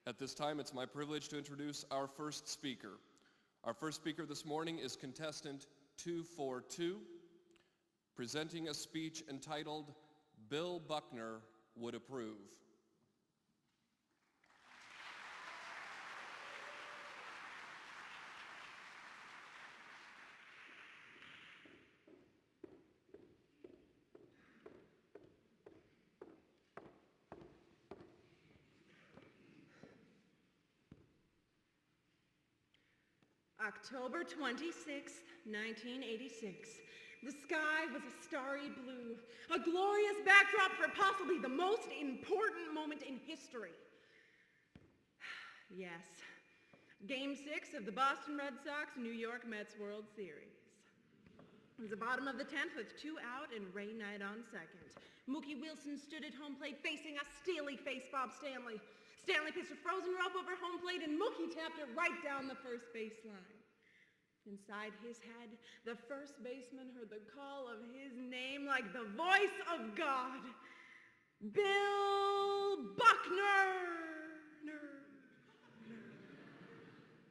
At this time, it's my privilege to introduce our first speaker. Our first speaker this morning is contestant 242, presenting a speech entitled, "Bill Buckner Would Approve." October 26, 1986. The sky was a starry blue, a glorious backdrop for possibly the most important moment in history. Yes, Game 6 of the Boston Red Sox-New York Mets World Series. It was the bottom of the 10th with 2 out and Ray Knight on second. Mookie Wilson stood at home plate facing a steely-faced Bob Stanley. Stanley pitched a frozen rope over home plate and Mookie tapped it right down the first baseline. Inside his head, the first baseman heard the call of his name like the voice of God. Bill Buckner!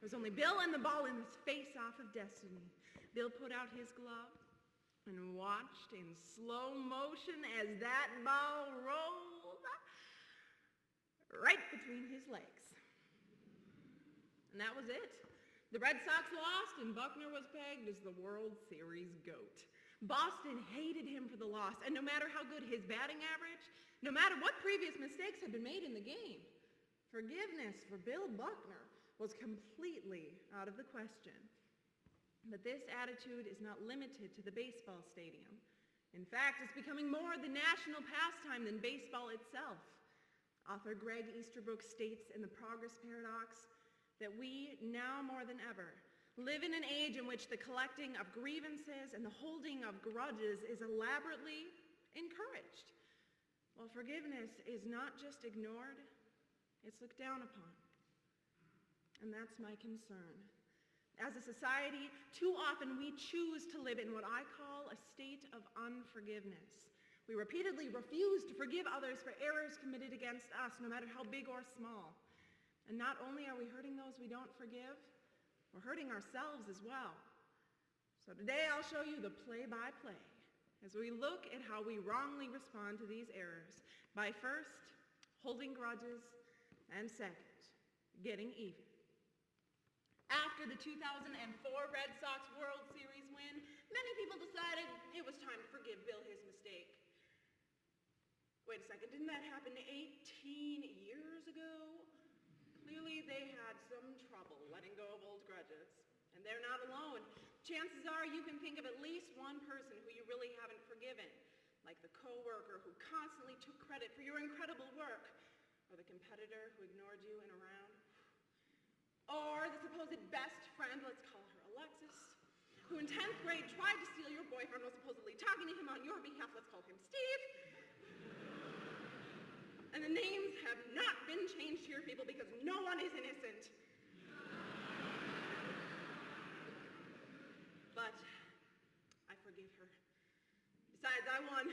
There was only Bill and the ball in this face-off of destiny. Bill put out his glove and watched in slow motion as that ball rolled right between his legs. And that was it. The Red Sox lost, and Buckner was pegged as the World Series GOAT. Boston hated him for the loss, and no matter how good his batting average, no matter what previous mistakes had been made in the game, forgiveness for Bill Buckner was completely out of the question. But this attitude is not limited to the baseball stadium. In fact, it's becoming more the national pastime than baseball itself. Author Greg Easterbrook states in The Progress Paradox that we, now more than ever, live in an age in which the collecting of grievances and the holding of grudges is elaborately encouraged. While forgiveness is not just ignored, it's looked down upon. And that's my concern. As a society, too often we choose to live in what I call a state of unforgiveness. We repeatedly refuse to forgive others for errors committed against us, no matter how big or small. And not only are we hurting those we don't forgive, we're hurting ourselves as well. So today I'll show you the play-by-play as we look at how we wrongly respond to these errors by first, holding grudges, and second, getting even. After the 2004 Red Sox World Series win, many people decided it was time to forgive Bill his mistake. Wait a second, didn't that happen 18 years ago? Clearly they had some trouble letting go of old grudges. And they're not alone. Chances are you can think of at least one person who you really haven't forgiven, like the coworker who constantly took credit for your incredible work, or the competitor who ignored you in a round, or the supposed best friend, let's call her Alexis, who in 10th grade tried to steal your boyfriend while supposedly talking to him on your behalf, let's call him Steve. And the names have not been changed here, people, because no one is innocent. But I forgive her. Besides, I won.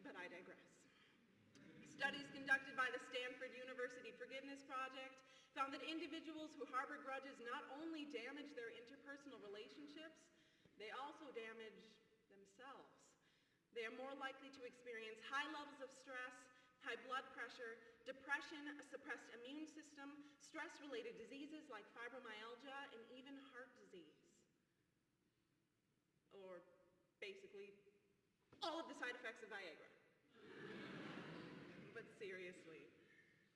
But I digress. Studies conducted by the Stanford University Forgiveness Project found that individuals who harbor grudges not only damage their interpersonal relationships, they also damage themselves. They are more likely to experience high levels of stress, high blood pressure, depression, a suppressed immune system, stress-related diseases like fibromyalgia, and even heart disease. Or basically, all of the side effects of Viagra. But seriously,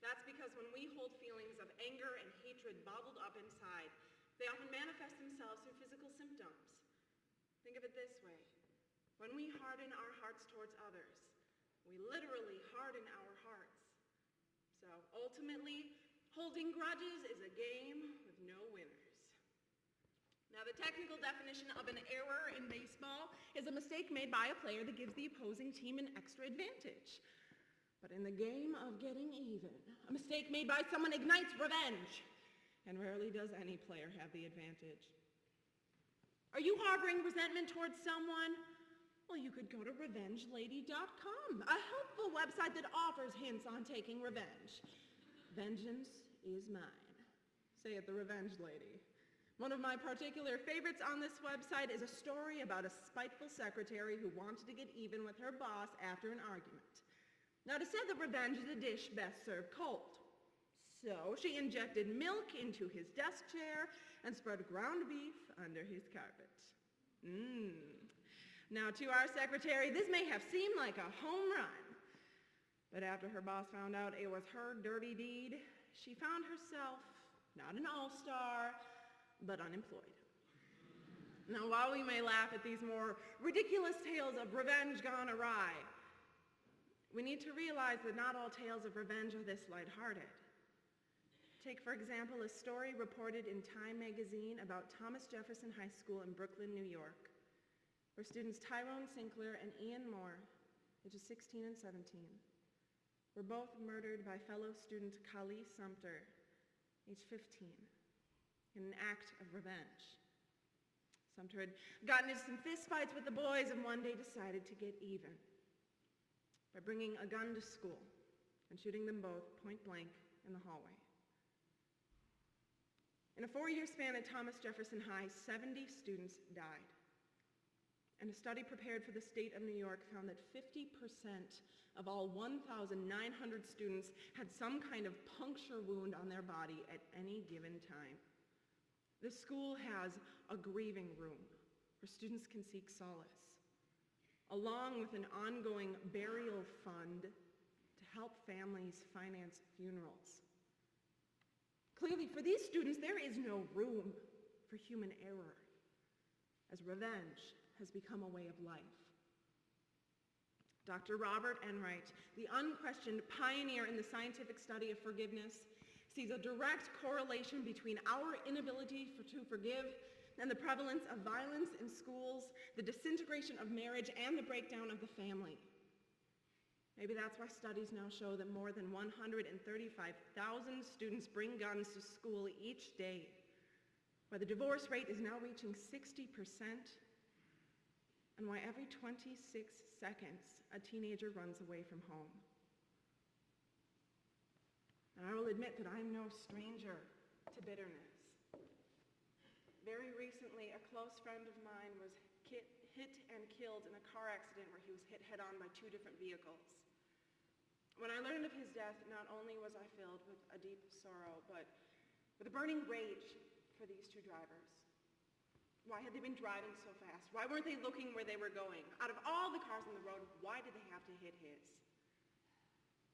that's because when we hold feelings of anger and hatred bottled up inside, they often manifest themselves through physical symptoms. Think of it this way. When we harden our hearts towards others, we literally harden our hearts. So ultimately, holding grudges is a game with no winners. Now, the technical definition of an error in baseball is a mistake made by a player that gives the opposing team an extra advantage. But in the game of getting even, a mistake made by someone ignites revenge. And rarely does any player have the advantage. Are you harboring resentment towards someone? Well, you could go to revengelady.com, a helpful website that offers hints on taking revenge. Vengeance is mine. Say it, the Revenge Lady. One of my particular favorites on this website is a story about a spiteful secretary who wanted to get even with her boss after an argument. Now, it is said that revenge is a dish best served cold. So she injected milk into his desk chair and spread ground beef under his carpet. Now, to our secretary, this may have seemed like a home run. But after her boss found out it was her dirty deed, she found herself not an all-star, but unemployed. Now, while we may laugh at these more ridiculous tales of revenge gone awry, we need to realize that not all tales of revenge are this lighthearted. Take, for example, a story reported in Time magazine about Thomas Jefferson High School in Brooklyn, New York, where students Tyrone Sinclair and Ian Moore, ages 16 and 17, were both murdered by fellow student Kali Sumter, age 15, in an act of revenge. Sumter had gotten into some fistfights with the boys and one day decided to get even by bringing a gun to school and shooting them both point blank in the hallway. In a 4-year span at Thomas Jefferson High, 70 students died. And a study prepared for the state of New York found that 50% of all 1,900 students had some kind of puncture wound on their body at any given time. The school has a grieving room where students can seek solace, along with an ongoing burial fund to help families finance funerals. Clearly, for these students, there is no room for human error, as revenge has become a way of life. Dr. Robert Enright, the unquestioned pioneer in the scientific study of forgiveness, sees a direct correlation between our inability to forgive and the prevalence of violence in schools, the disintegration of marriage, and the breakdown of the family. Maybe that's why studies now show that more than 135,000 students bring guns to school each day, why the divorce rate is now reaching 60%, and why every 26 seconds a teenager runs away from home. And I will admit that I'm no stranger to bitterness. Very recently, a close friend of mine was hit and killed in a car accident where he was hit head-on by 2 different vehicles. When I learned of his death, not only was I filled with a deep sorrow, but with a burning rage for these 2 drivers. Why had they been driving so fast? Why weren't they looking where they were going? Out of all the cars on the road, why did they have to hit his?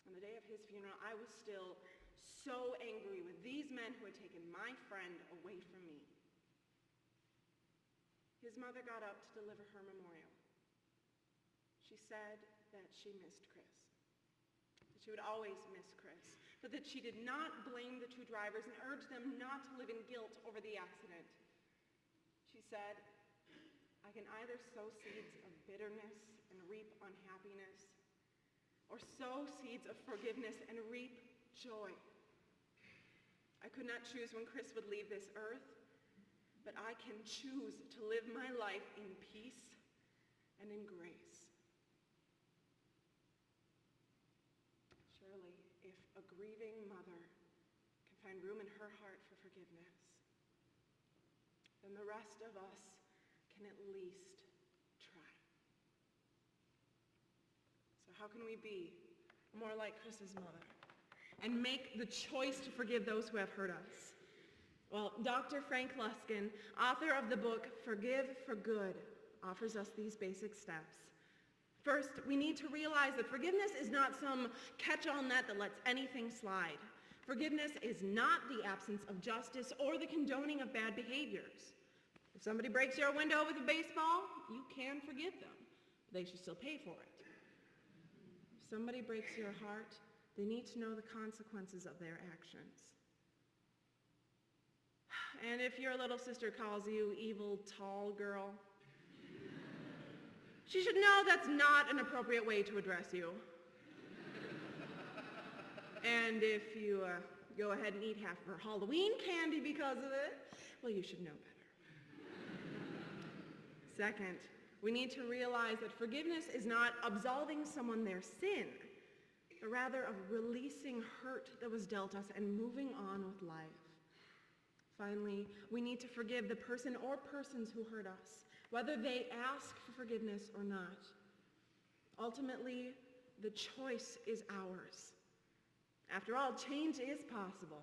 On the day of his funeral, I was still so angry with these men who had taken my friend away from me. His mother got up to deliver her memorial. She said that she missed Chris, that she would always miss Chris, but that she did not blame the 2 drivers and urged them not to live in guilt over the accident. She said, I can either sow seeds of bitterness and reap unhappiness, or sow seeds of forgiveness and reap joy. I could not choose when Chris would leave this earth, but I can choose to live my life in peace and in grace. Surely, if a grieving mother can find room in her heart for forgiveness, then the rest of us can at least try. So how can we be more like Chris's mother and make the choice to forgive those who have hurt us? Well, Dr. Frank Luskin, author of the book Forgive for Good, offers us these basic steps. First, we need to realize that forgiveness is not some catch-all net that lets anything slide. Forgiveness is not the absence of justice or the condoning of bad behaviors. If somebody breaks your window with a baseball, you can forgive them. They should still pay for it. If somebody breaks your heart, they need to know the consequences of their actions. And if your little sister calls you evil tall girl, she should know that's not an appropriate way to address you. And if you go ahead and eat half of her Halloween candy because of it, well, you should know better. Second, we need to realize that forgiveness is not absolving someone their sin. but rather of releasing hurt that was dealt us and moving on with life. Finally, we need to forgive the person or persons who hurt us, whether they ask for forgiveness or not. Ultimately, the choice is ours. After all, change is possible.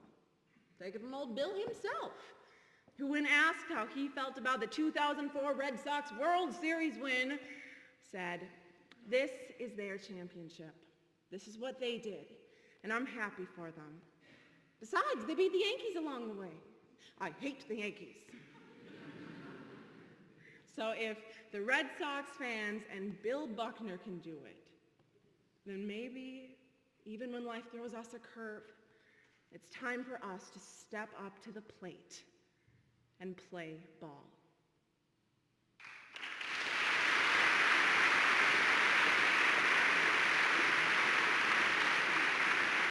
Take it from old Bill himself, who when asked how he felt about the 2004 Red Sox World Series win, said, "This is their championship. This is what they did, and I'm happy for them. Besides, they beat the Yankees along the way. I hate the Yankees." So if the Red Sox fans and Bill Buckner can do it, then maybe, even when life throws us a curve, it's time for us to step up to the plate and play ball.